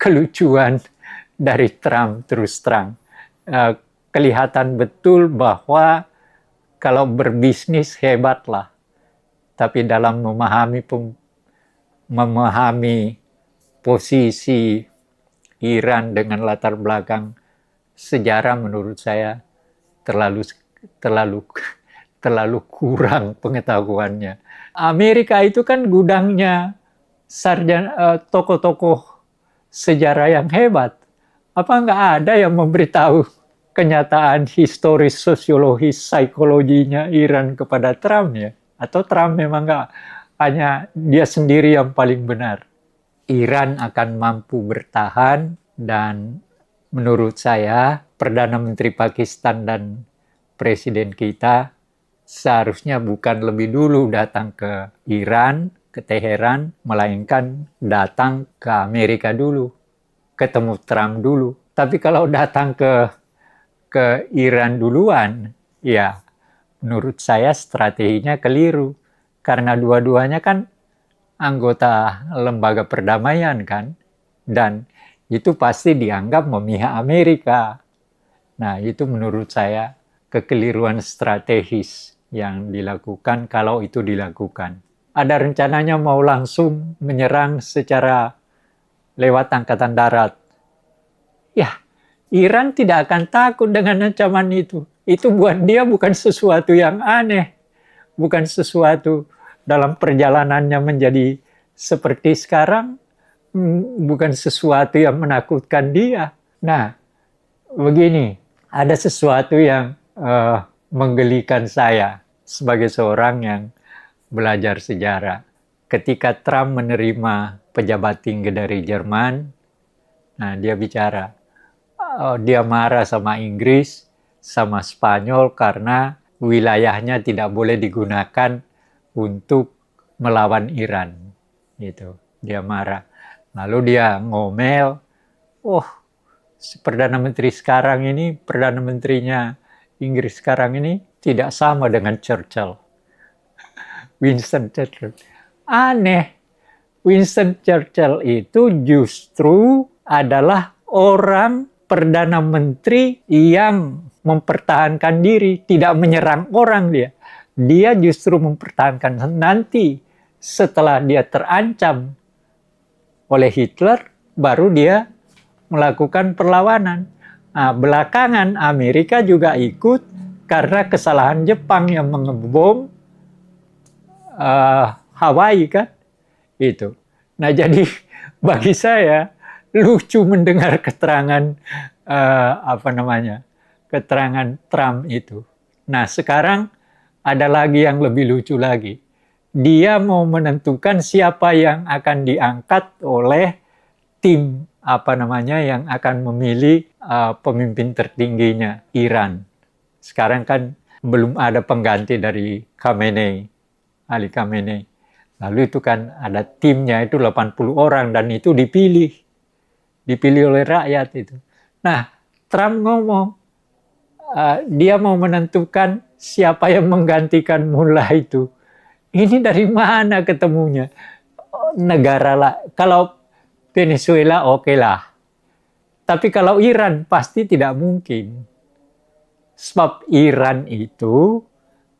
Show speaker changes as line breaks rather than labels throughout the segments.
kelucuan dari Trump terus terang. Kelihatan betul bahwa kalau berbisnis hebatlah, tapi dalam memahami posisi Iran dengan latar belakang sejarah menurut saya terlalu terlalu terlalu kurang pengetahuannya. Amerika itu kan gudangnya tokoh-tokoh sejarah yang hebat. Apa nggak ada yang memberitahu kenyataan historis, sosiologis, psikologinya Iran kepada Trump ya? Atau Trump memang nggak, hanya dia sendiri yang paling benar? Iran akan mampu bertahan, dan menurut saya Perdana Menteri Pakistan dan Presiden kita seharusnya bukan lebih dulu datang ke Iran, ke Teheran, melainkan datang ke Amerika dulu, ketemu Trump dulu. Tapi kalau datang ke Iran duluan, ya menurut saya strateginya keliru. Karena dua-duanya kan anggota lembaga perdamaian kan, dan itu pasti dianggap memihak Amerika. Nah, itu menurut saya kekeliruan strategis yang dilakukan kalau itu dilakukan. Ada rencananya mau langsung menyerang secara lewat angkatan darat. Ya, Iran tidak akan takut dengan ancaman itu. Itu buat dia bukan sesuatu yang aneh. Bukan sesuatu dalam perjalanannya menjadi seperti sekarang, bukan sesuatu yang menakutkan dia. Nah, begini, ada sesuatu yang menggelikan saya sebagai seorang yang belajar sejarah. Ketika Trump menerima pejabat tinggi dari Jerman, nah dia bicara, dia marah sama Inggris, sama Spanyol karena wilayahnya tidak boleh digunakan untuk melawan Iran. Gitu. Dia marah. Lalu dia ngomel, Perdana Menteri sekarang ini, Perdana Menterinya Inggris sekarang ini tidak sama dengan Churchill. Winston Churchill. Aneh. Winston Churchill itu justru adalah orang Perdana Menteri yang mempertahankan diri, tidak menyerang orang dia. Dia justru mempertahankan. Nanti setelah dia terancam oleh Hitler, baru dia melakukan perlawanan. Nah, belakangan Amerika juga ikut karena kesalahan Jepang yang mengebom Hawaii kan, itu. Nah, jadi bagi saya lucu mendengar keterangan keterangan Trump itu. Nah, sekarang ada lagi yang lebih lucu lagi. Dia mau menentukan siapa yang akan diangkat oleh tim yang akan memilih pemimpin tertingginya Iran. Sekarang kan belum ada pengganti dari Ali Khamenei. Lalu itu kan ada timnya itu 80 orang dan itu dipilih oleh rakyat itu. Nah, Trump ngomong dia mau menentukan siapa yang menggantikan Mullah itu. Ini dari mana ketemunya? Negara lah, kalau Venezuela oke lah. Tapi kalau Iran pasti tidak mungkin. Sebab Iran itu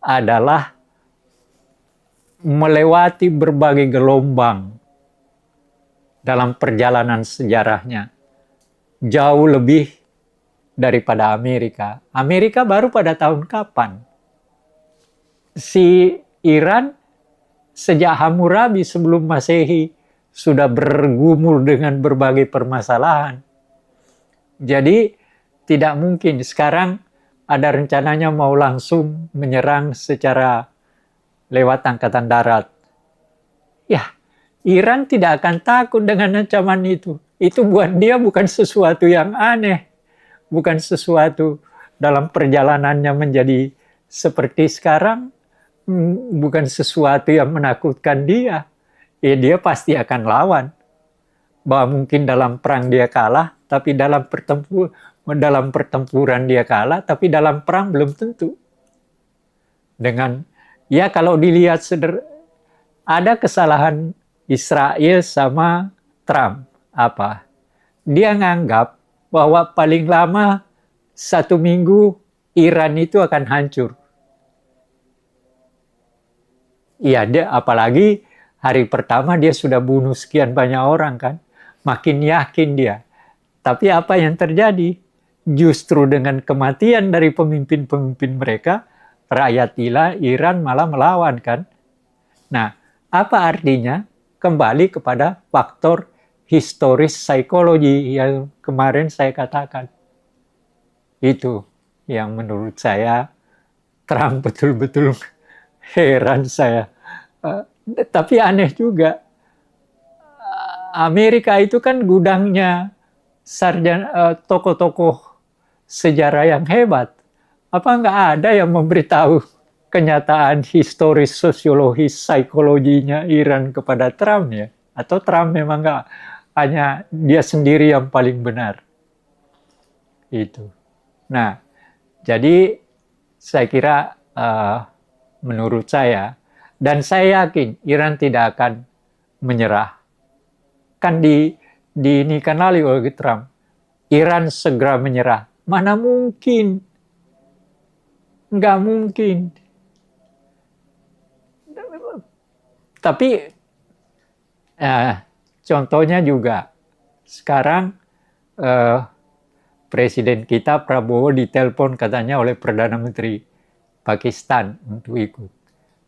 adalah melewati berbagai gelombang dalam perjalanan sejarahnya. Jauh lebih daripada Amerika. Amerika baru pada tahun kapan? Si Iran sejak Hammurabi sebelum Masehi sudah bergumul dengan berbagai permasalahan. Jadi tidak mungkin sekarang ada rencananya mau langsung menyerang secara lewat angkatan darat. Ya, Iran tidak akan takut dengan ancaman itu. Itu buat dia bukan sesuatu yang aneh. Bukan sesuatu dalam perjalanannya menjadi seperti sekarang, bukan sesuatu yang menakutkan dia. Ya, dia pasti akan lawan. Bahwa mungkin dalam perang dia kalah, tapi dalam pertempuran dia kalah, tapi dalam perang belum tentu. Ya kalau dilihat ada kesalahan Israel sama Trump. Apa? dia nganggap bahwa paling lama 1 minggu Iran itu akan hancur. Iya, apalagi hari pertama dia sudah bunuh sekian banyak orang kan. Makin yakin dia. Tapi apa yang terjadi? Justru dengan kematian dari pemimpin-pemimpin mereka, rakyat Iran malah melawan kan. Nah, apa artinya? Kembali kepada faktor historis psikologi yang kemarin saya katakan. Itu yang menurut saya Trump betul-betul heran saya. Tapi aneh juga. Amerika itu kan gudangnya tokoh-tokoh sejarah yang hebat. Apa nggak ada yang memberitahu kenyataan historis, sosiologis, psikologinya Iran kepada Trump ya? Atau Trump memang nggak, hanya dia sendiri yang paling benar? Itu. Nah, jadi saya kira menurut saya, dan saya yakin Iran tidak akan menyerah. Kan dikanali oleh Trump, Iran segera menyerah. Mana mungkin? Nggak mungkin. Tapi contohnya juga, sekarang Presiden kita Prabowo ditelepon katanya oleh Perdana Menteri Pakistan untuk ikut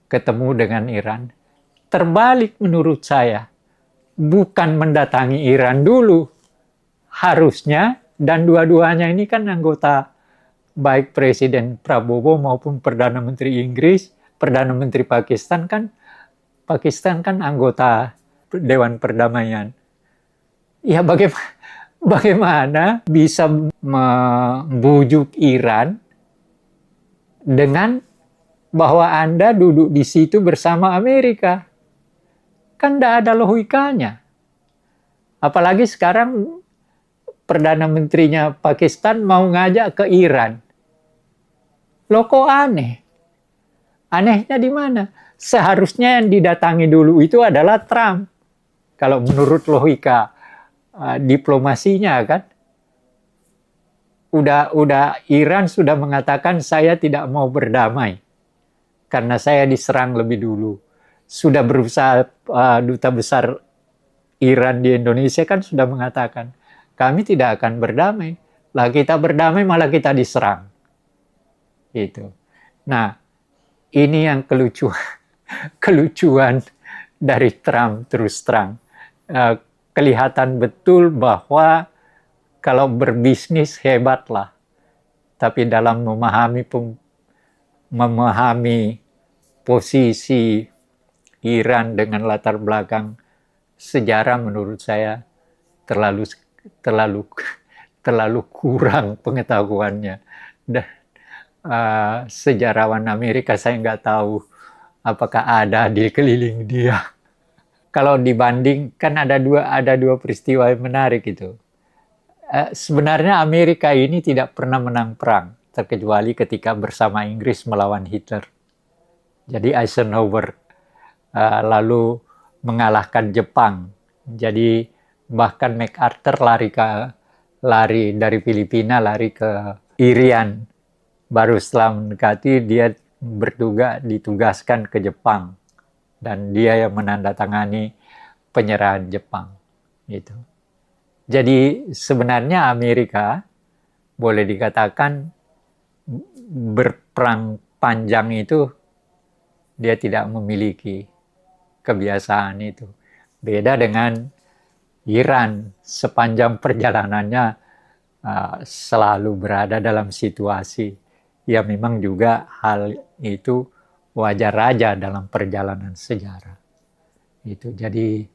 ketemu dengan Iran. Terbalik menurut saya, bukan mendatangi Iran dulu. Harusnya, dan dua-duanya ini kan anggota, baik Presiden Prabowo maupun Perdana Menteri Inggris, Perdana Menteri Pakistan kan anggota Dewan Perdamaian. Ya bagaimana bisa membujuk Iran dengan bahwa Anda duduk di situ bersama Amerika? Kan tidak ada logikanya. Apalagi sekarang Perdana Menterinya Pakistan mau ngajak ke Iran. Loh kok aneh? Anehnya di mana? Seharusnya yang didatangi dulu itu adalah Trump. Kalau menurut logika diplomasinya kan. Udah Iran sudah mengatakan saya tidak mau berdamai karena saya diserang lebih dulu. Sudah berusaha, duta besar Iran di Indonesia kan sudah mengatakan, kami tidak akan berdamai. Lah kita berdamai malah kita diserang. Gitu. Nah, ini yang kelucuan dari Trump terus terang. Kelihatan betul bahwa kalau berbisnis hebatlah. Tapi dalam memahami posisi Iran dengan latar belakang sejarah, menurut saya terlalu kurang pengetahuannya. Dan sejarawan Amerika saya nggak tahu apakah ada di keliling dia. Kalau dibanding, kan ada dua peristiwa yang menarik itu. Sebenarnya Amerika ini tidak pernah menang perang, terkecuali ketika bersama Inggris melawan Hitler. Jadi Eisenhower lalu mengalahkan Jepang. Jadi bahkan MacArthur lari dari Filipina, lari ke Irian. Baru setelah mendekati, dia ditugaskan ke Jepang. Dan dia yang menandatangani penyerahan Jepang. Gitu. Jadi sebenarnya Amerika boleh dikatakan berperang panjang itu dia tidak memiliki kebiasaan itu. Beda dengan Iran, sepanjang perjalanannya selalu berada dalam situasi ya memang juga hal itu wajar aja dalam perjalanan sejarah. Itu. Jadi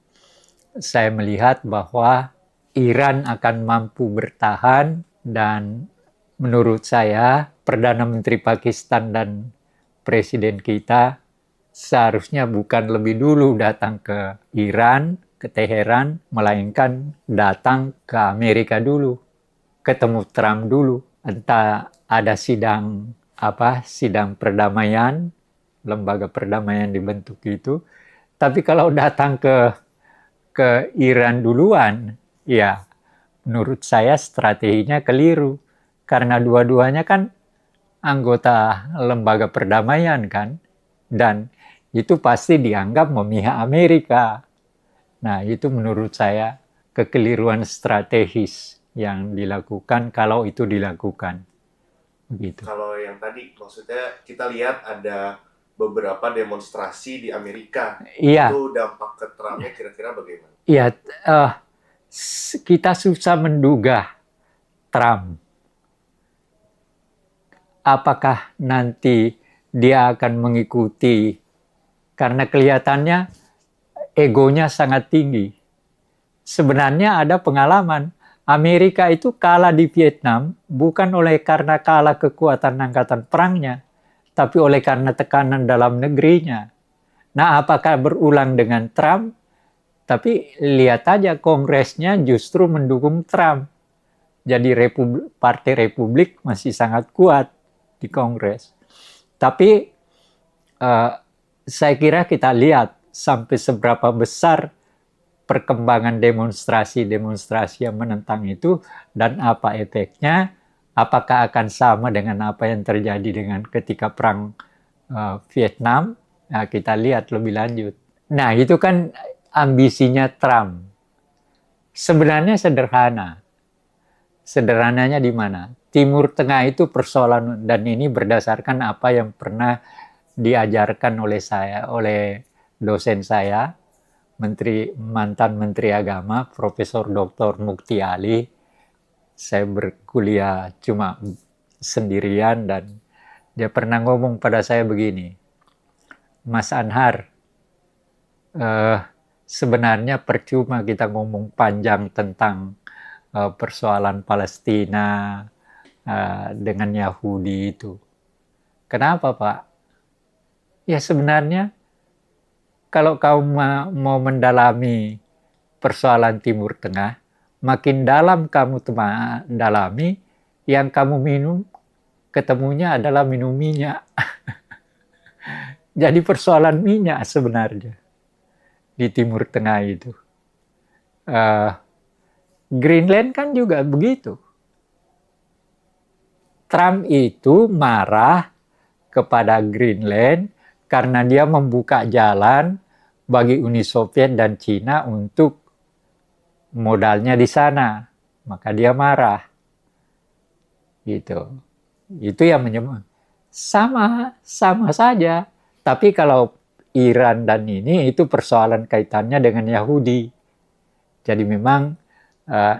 saya melihat bahwa Iran akan mampu bertahan, dan menurut saya Perdana Menteri Pakistan dan Presiden kita seharusnya bukan lebih dulu datang ke Iran, ke Teheran, melainkan datang ke Amerika dulu, ketemu Trump dulu. Entah ada sidang perdamaian, lembaga perdamaian dibentuk itu. Tapi kalau datang ke Iran duluan, ya menurut saya strateginya keliru. Karena dua-duanya kan anggota lembaga perdamaian kan. Dan itu pasti dianggap memihak Amerika. Nah, itu menurut saya kekeliruan strategis yang dilakukan kalau itu dilakukan. Begitu.
Kalau yang tadi, maksudnya kita lihat ada beberapa demonstrasi di Amerika.
Iya,
Itu dampak ke Trumpnya kira-kira bagaimana?
iya. Kita susah menduga Trump. Apakah nanti dia akan mengikuti, karena kelihatannya egonya sangat tinggi. Sebenarnya ada pengalaman. Amerika itu kalah di Vietnam bukan oleh karena kalah kekuatan angkatan perangnya, tapi oleh karena tekanan dalam negerinya. Nah, apakah berulang dengan Trump? Tapi lihat aja Kongresnya justru mendukung Trump. Jadi Partai Republik masih sangat kuat di Kongres. Tapi saya kira kita lihat sampai seberapa besar perkembangan demonstrasi-demonstrasi yang menentang itu dan apa efeknya, apakah akan sama dengan apa yang terjadi dengan ketika perang Vietnam. Nah, kita lihat lebih lanjut. Nah, itu kan ambisinya Trump. Sebenarnya sederhana. Sederhananya di mana? Timur Tengah itu persoalan, dan ini berdasarkan apa yang pernah diajarkan oleh saya, oleh dosen saya, mantan Menteri Agama, Profesor Dr. Mukti Ali. Saya berkuliah cuma sendirian dan dia pernah ngomong pada saya begini, Mas Anhar, sebenarnya percuma kita ngomong panjang tentang persoalan Palestina dengan Yahudi itu. Kenapa, Pak? Ya sebenarnya kalau kamu mau mendalami persoalan Timur Tengah, makin dalam kamu dalami, yang kamu minum, ketemunya adalah minum minyak. Jadi persoalan minyak sebenarnya di Timur Tengah itu. Greenland kan juga begitu. Trump itu marah kepada Greenland karena dia membuka jalan bagi Uni Soviet dan Cina untuk modalnya di sana. Maka dia marah. Gitu. Itu yang menyebut. Sama saja. Tapi kalau Iran dan ini itu persoalan kaitannya dengan Yahudi. Jadi memang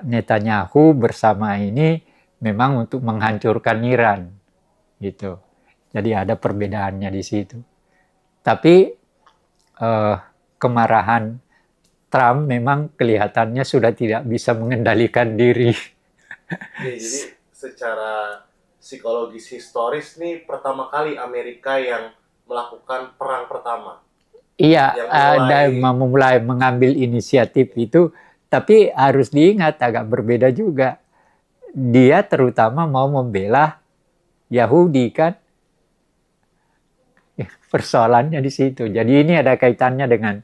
Netanyahu bersama ini memang untuk menghancurkan Iran. Gitu. Jadi ada perbedaannya di situ. Tapi kemarahan Trump memang kelihatannya sudah tidak bisa mengendalikan diri.
Jadi secara psikologis historis nih pertama kali Amerika yang melakukan perang pertama.
Iya, ada memulai mengambil inisiatif itu, tapi harus diingat agak berbeda juga. Dia terutama mau membela Yahudi kan, persoalannya di situ. Jadi ini ada kaitannya dengan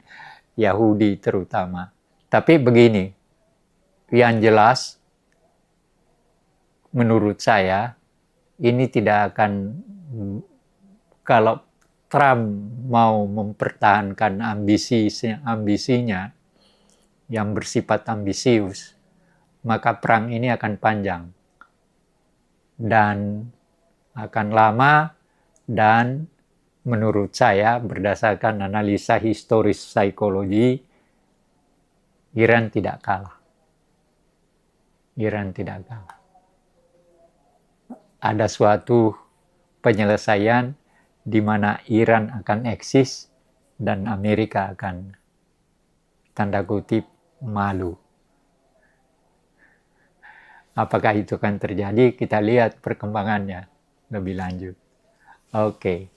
Yahudi terutama. Tapi begini, yang jelas menurut saya ini tidak akan, kalau Trump mau mempertahankan ambisinya yang bersifat ambisius, maka perang ini akan panjang dan akan lama, dan menurut saya berdasarkan analisa historis psikologi, Iran tidak kalah. Iran tidak kalah. Ada suatu penyelesaian di mana Iran akan eksis dan Amerika akan tanda kutip malu. Apakah itu akan terjadi? Kita lihat perkembangannya lebih lanjut. Oke.